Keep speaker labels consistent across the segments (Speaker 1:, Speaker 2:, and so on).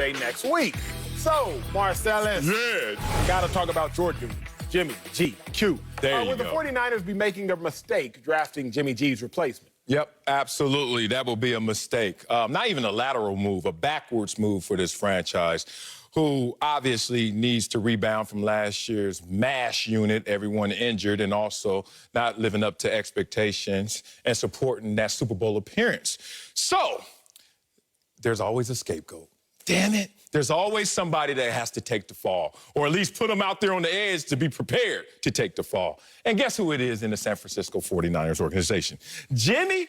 Speaker 1: Day next week. So, Marcellus, got to talk about Jordan, Jimmy G, Q.
Speaker 2: There you
Speaker 1: Will
Speaker 2: go.
Speaker 1: the 49ers be making a mistake drafting Jimmy G's replacement?
Speaker 2: Yep, absolutely. That will be a mistake. Not even a lateral move, a backwards move for this franchise, who obviously needs to rebound from last year's MASH unit, everyone injured, and also not living up to expectations and supporting that Super Bowl appearance. So, there's always a scapegoat. Damn it. There's always somebody that has to take the fall, or at least put them out there on the edge to be prepared to take the fall. And guess who it is in the San Francisco 49ers organization? Jimmy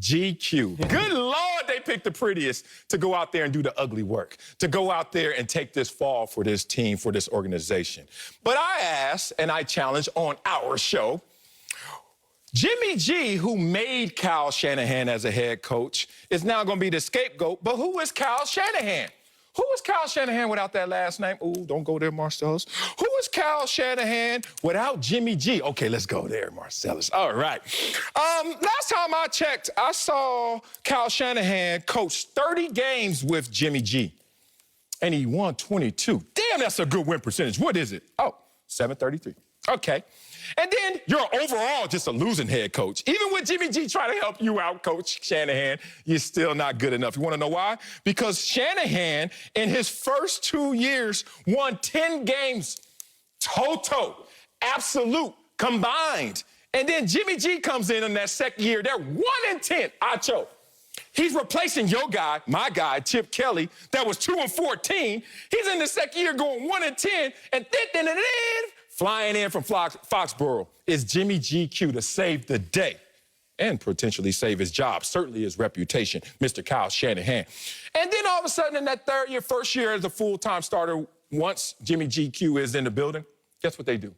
Speaker 2: GQ. Good Lord, they picked the prettiest to go out there and do the ugly work, to go out there and take this fall for this team, for this organization. But I ask, and I challenge on our show, Jimmy G, who made Kyle Shanahan as a head coach, is now going to be the scapegoat. But who is Kyle Shanahan? Who is Kyle Shanahan without that last name? Ooh, don't go there, Marcellus. Who is Kyle Shanahan without Jimmy G? Okay, let's go there, Marcellus. All right. Last time I checked, I saw Kyle Shanahan coach 30 games with Jimmy G, and he won 22. Damn, that's a good win percentage. What is it? Oh, 733. Okay. And then you're overall just a losing head coach. Even with Jimmy G trying to help you out, Coach Shanahan, you're still not good enough. You want to know why? Because Shanahan, in his first 2 years, won 10 games total, absolute, combined. And then Jimmy G comes in that second year. They're 1-10, Acho. He's replacing your guy, my guy, Chip Kelly, that was 2-14. He's in the second year going 1-10, and then flying in from Foxborough is Jimmy GQ to save the day and potentially save his job, certainly his reputation, Mr. Kyle Shanahan. And then all of a sudden in that third year, first year as a full-time starter, once Jimmy GQ is in the building, guess what they do?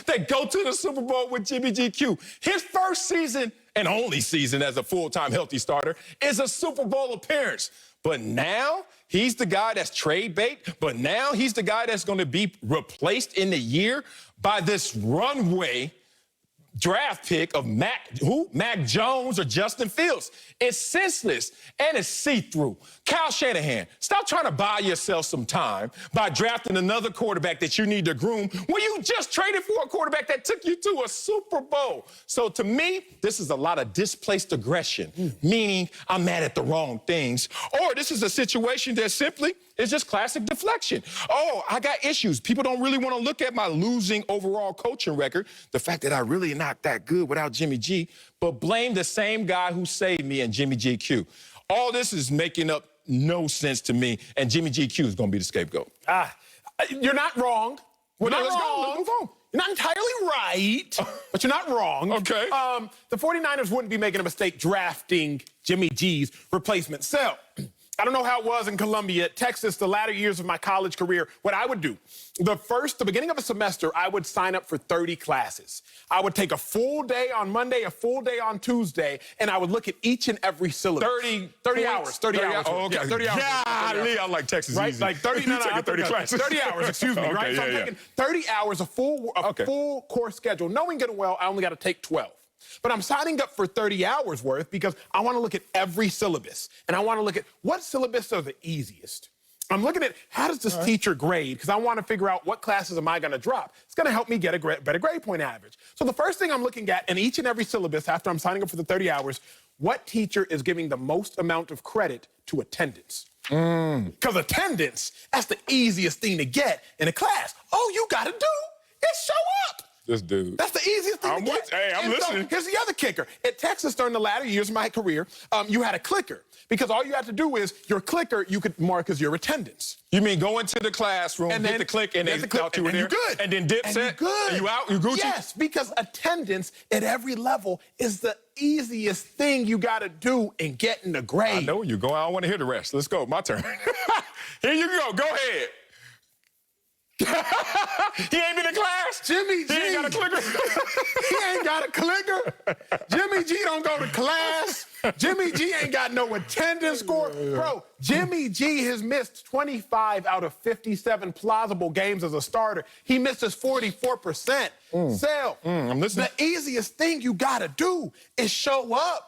Speaker 2: They go to the Super Bowl with Jimmy GQ. His first season and only season as a full-time healthy starter is a Super Bowl appearance. But now he's the guy that's trade bait, but now he's the guy that's going to be replaced in the year by this runway draft pick of Mac Jones or Justin Fields. It's senseless and it's see-through. Kyle Shanahan, stop trying to buy yourself some time by drafting another quarterback that you need to groom when you just traded for a quarterback that took you to a Super Bowl. So to me, this is a lot of displaced aggression, meaning I'm mad at the wrong things. Or this is a situation that simply is just classic deflection. Oh, I got issues. People don't really want to look at my losing overall coaching record, the fact that I really not that good without Jimmy G, but blame the same guy who saved me in Jimmy GQ. All this is making up no sense to me, and Jimmy GQ is going to be the scapegoat.
Speaker 1: You're not wrong.
Speaker 2: Well,
Speaker 1: You're
Speaker 2: let's
Speaker 1: not
Speaker 2: go.
Speaker 1: wrong.
Speaker 2: Let's move on.
Speaker 1: You're not entirely right, but you're not wrong.
Speaker 2: Okay.
Speaker 1: The 49ers wouldn't be making a mistake drafting Jimmy G's replacement. So, I don't know how it was in Columbia, Texas, the latter years of my college career. What I would do, the beginning of a semester, I would sign up for 30 classes. I would take a full day on Monday, a full day on Tuesday, and I would look at each and every syllabus. 30 hours. 30 hours.
Speaker 2: Oh, okay.
Speaker 1: Yeah, 30 hours.
Speaker 2: Golly, I like Texas
Speaker 1: Right?
Speaker 2: easy.
Speaker 1: Like 30, no,
Speaker 2: taking 30 classes.
Speaker 1: 30 hours, excuse me,
Speaker 2: Okay,
Speaker 1: right? So I'm taking 30 hours, a full course schedule. Knowing good and well, I only got to take 12. But I'm signing up for 30 hours worth because I want to look at every syllabus. And I want to look at what syllabus are the easiest. I'm looking at how does this teacher grade, because I want to figure out what classes am I going to drop. It's going to help me get a better grade point average. So the first thing I'm looking at in each and every syllabus after I'm signing up for the 30 hours, what teacher is giving the most amount of credit to attendance? Because attendance, that's the easiest thing to get in a class. All you got to do is show up.
Speaker 2: This dude.
Speaker 1: That's the easiest thing to get.
Speaker 2: Hey, I'm listening.
Speaker 1: So, here's the other kicker. At Texas, during the latter years of my career, you had a clicker. Because all you had to do is, your clicker, you could mark as your attendance.
Speaker 2: You mean go into the classroom,
Speaker 1: And
Speaker 2: hit
Speaker 1: then
Speaker 2: the click, and they thought you were there?
Speaker 1: you're good.
Speaker 2: And then dip
Speaker 1: And
Speaker 2: set?
Speaker 1: you're good.
Speaker 2: And you out? You Gucci?
Speaker 1: Yes, because attendance at every level is the easiest thing you got to do in getting the grade.
Speaker 2: I know where you're going. I don't want to hear the rest. Let's go. My turn. Here you go. Go ahead. He ain't been in class?
Speaker 1: Jimmy G.
Speaker 2: He ain't got a clicker?
Speaker 1: He ain't got a clicker. Jimmy G don't go to class. Jimmy G ain't got no attendance score. Bro, Jimmy G has missed 25 out of 57 plausible games as a starter. He misses 44%. Sal,
Speaker 2: I'm listening.
Speaker 1: the easiest thing you got to do is show up.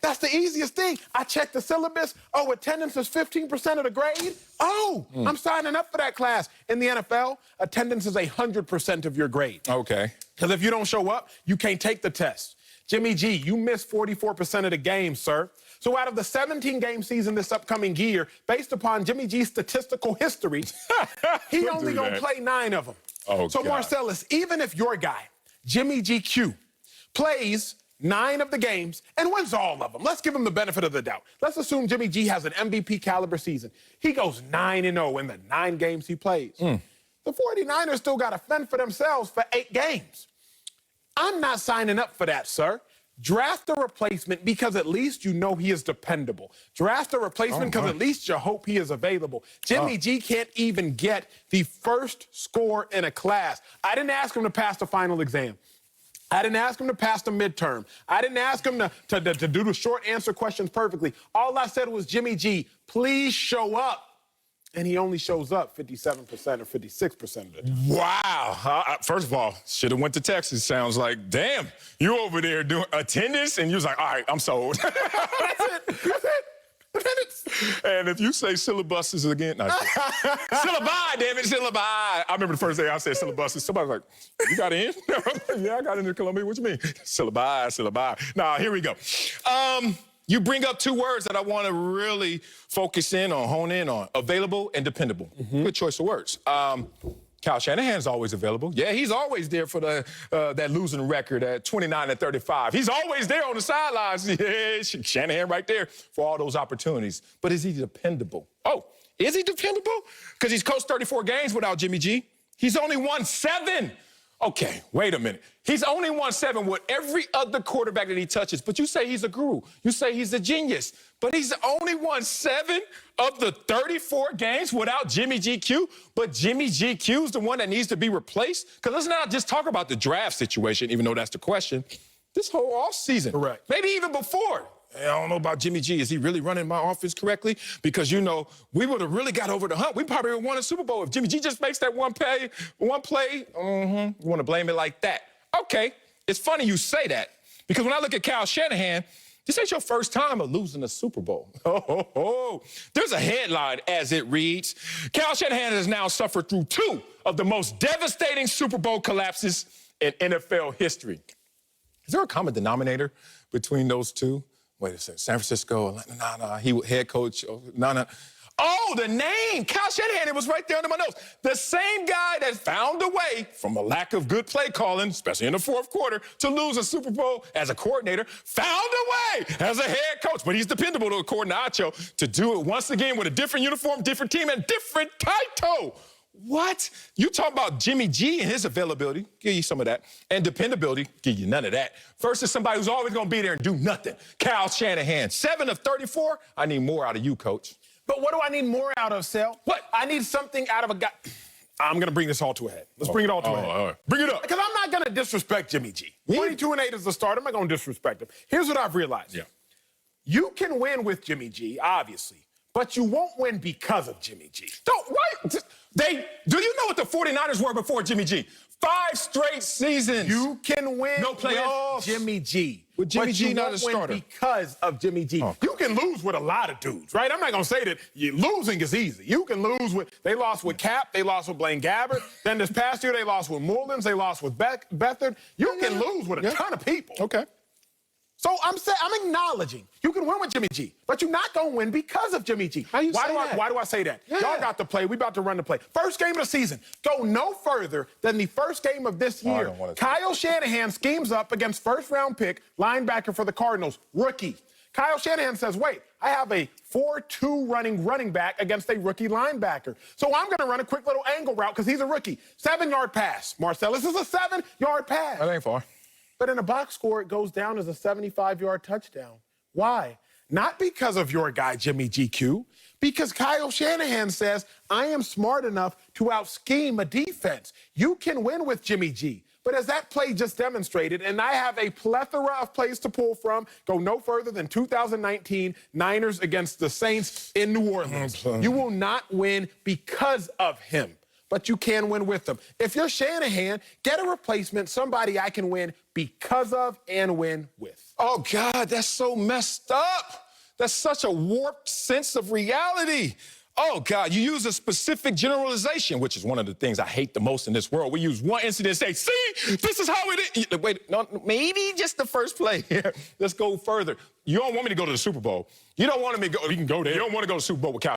Speaker 1: That's the easiest thing. I check the syllabus. Oh, attendance is 15% of the grade. Oh, I'm signing up for that class. In the NFL, attendance is 100% of your grade.
Speaker 2: Okay.
Speaker 1: Because if you don't show up, you can't take the test. Jimmy G, you missed 44% of the games, sir. So out of the 17-game season this upcoming year, based upon Jimmy G's statistical history, he only gonna play 9 of them.
Speaker 2: Oh,
Speaker 1: so
Speaker 2: God.
Speaker 1: Marcellus, even if your guy, Jimmy GQ, plays 9 of the games and wins all of them, let's give him the benefit of the doubt. Let's assume Jimmy G has an MVP caliber season. He goes 9-0 in the 9 games he plays. The 49ers still got to fend for themselves for 8 games. I'm not signing up for that, sir. Draft a replacement because at least you know he is dependable. Draft a replacement because at least you hope he is available. Jimmy G can't even get the first score in a class. I didn't ask him to pass the final exam. I didn't ask him to pass the midterm. I didn't ask him to do the short answer questions perfectly. All I said was, Jimmy G, please show up. And he only shows up 57% or 56% of the time.
Speaker 2: Wow. First of all, should have went to Texas. Sounds like, damn, you over there doing attendance, and you was like, all right, I'm sold.
Speaker 1: That's it. That's it. Attendance.
Speaker 2: And if you say syllabuses again, no, syllabi, damn it, syllabi. I remember the first day I said syllabuses. Somebody was like, you got in? Yeah, I got into Columbia. What you mean? Syllabi, syllabi. Now, here we go. You bring up 2 words that I want to really focus in on, hone in on. Available and dependable. Good choice of words. Kyle Shanahan's always available. Yeah, he's always there for that losing record at 29-35. He's always there on the sidelines. Yeah, Shanahan right there for all those opportunities. But is he dependable? Oh, is he dependable? Because he's coached 34 games without Jimmy G. He's only won 7. Okay, wait a minute. He's only won 7 with every other quarterback that he touches. But you say he's a guru. You say he's a genius. But he's only won 7 of the 34 games without Jimmy GQ. But Jimmy GQ's the one that needs to be replaced. Because let's not just talk about the draft situation, even though that's the question. This whole offseason.
Speaker 1: Correct.
Speaker 2: Maybe even before. I don't know about Jimmy G. Is he really running my offense correctly? Because, you know, we would have really got over the hump. We probably would have won a Super Bowl if Jimmy G just makes that one play. You want to blame it like that. Okay, it's funny you say that. Because when I look at Kyle Shanahan, this ain't your first time of losing a Super Bowl. There's a headline as it reads. Kyle Shanahan has now suffered through 2 of the most devastating Super Bowl collapses in NFL history. Is there a common denominator between those 2? Wait a second, San Francisco, he was head coach, Oh, the name, Kyle Shanahan, it was right there under my nose. The same guy that found a way from a lack of good play calling, especially in the 4th quarter, to lose a Super Bowl as a coordinator, found a way as a head coach, but he's dependable, according to Acho, to do it once again with a different uniform, different team, and different title. What? You talk about Jimmy G and his availability, give you some of that, and dependability, give you none of that, versus somebody who's always going to be there and do nothing. Kyle Shanahan, 7 of 34. I need more out of you, coach.
Speaker 1: But what do I need more out of, Sel?
Speaker 2: What?
Speaker 1: I need something out of a guy. I'm going to bring this all to a head. Let's bring it all to a head.
Speaker 2: All right. Bring it up.
Speaker 1: Because I'm not going to disrespect Jimmy G. 22-8 is the start. I'm not going to disrespect him. Here's what I've realized.
Speaker 2: Yeah.
Speaker 1: You can win with Jimmy G, obviously, but you won't win because of Jimmy G.
Speaker 2: Do you know what the 49ers were before Jimmy G? 5 straight seasons.
Speaker 1: You can win
Speaker 2: No playoffs.
Speaker 1: with Jimmy G.
Speaker 2: With Jimmy
Speaker 1: but
Speaker 2: G
Speaker 1: you
Speaker 2: not
Speaker 1: won't
Speaker 2: a starter.
Speaker 1: win because of Jimmy G.
Speaker 2: Oh.
Speaker 1: You can lose with a lot of dudes, right? I'm not going to say that losing is easy. You can lose with, they lost with Cap, they lost with Blaine Gabbert. Then this past year, they lost with Mullins, they lost with Beathard. You can lose with a ton of people.
Speaker 2: Okay.
Speaker 1: So I'm acknowledging you can win with Jimmy G, but you're not going to win because of Jimmy G.
Speaker 2: How you say that?
Speaker 1: Why do I say that?
Speaker 2: Yeah.
Speaker 1: Y'all got the play. We about to run the play. First game of the season. Go no further than the first game of this year. Kyle Shanahan schemes up against first-round pick linebacker for the Cardinals, rookie. Kyle Shanahan says, wait, I have a 4-2 running back against a rookie linebacker. So I'm going to run a quick little angle route because he's a rookie. 7-yard pass. Marcellus is a 7-yard pass.
Speaker 2: That ain't far.
Speaker 1: But in a box score, it goes down as a 75-yard touchdown. Why? Not because of your guy, Jimmy GQ, because Kyle Shanahan says, I am smart enough to out-scheme a defense. You can win with Jimmy G. But as that play just demonstrated, and I have a plethora of plays to pull from, go no further than 2019 Niners against the Saints in New Orleans. You will not win because of him, but you can win with them. If you're Shanahan, get a replacement, somebody I can win because of and win with.
Speaker 2: Oh, God, that's so messed up. That's such a warped sense of reality. Oh, God, you use a specific generalization, which is one of the things I hate the most in this world. We use one incident and say, see, this is how it is. Wait, no, maybe just the first play here. Let's go further. You don't want me to go to the Super Bowl. You don't want me to go, you can go there. You don't want to go to the Super Bowl with Cal.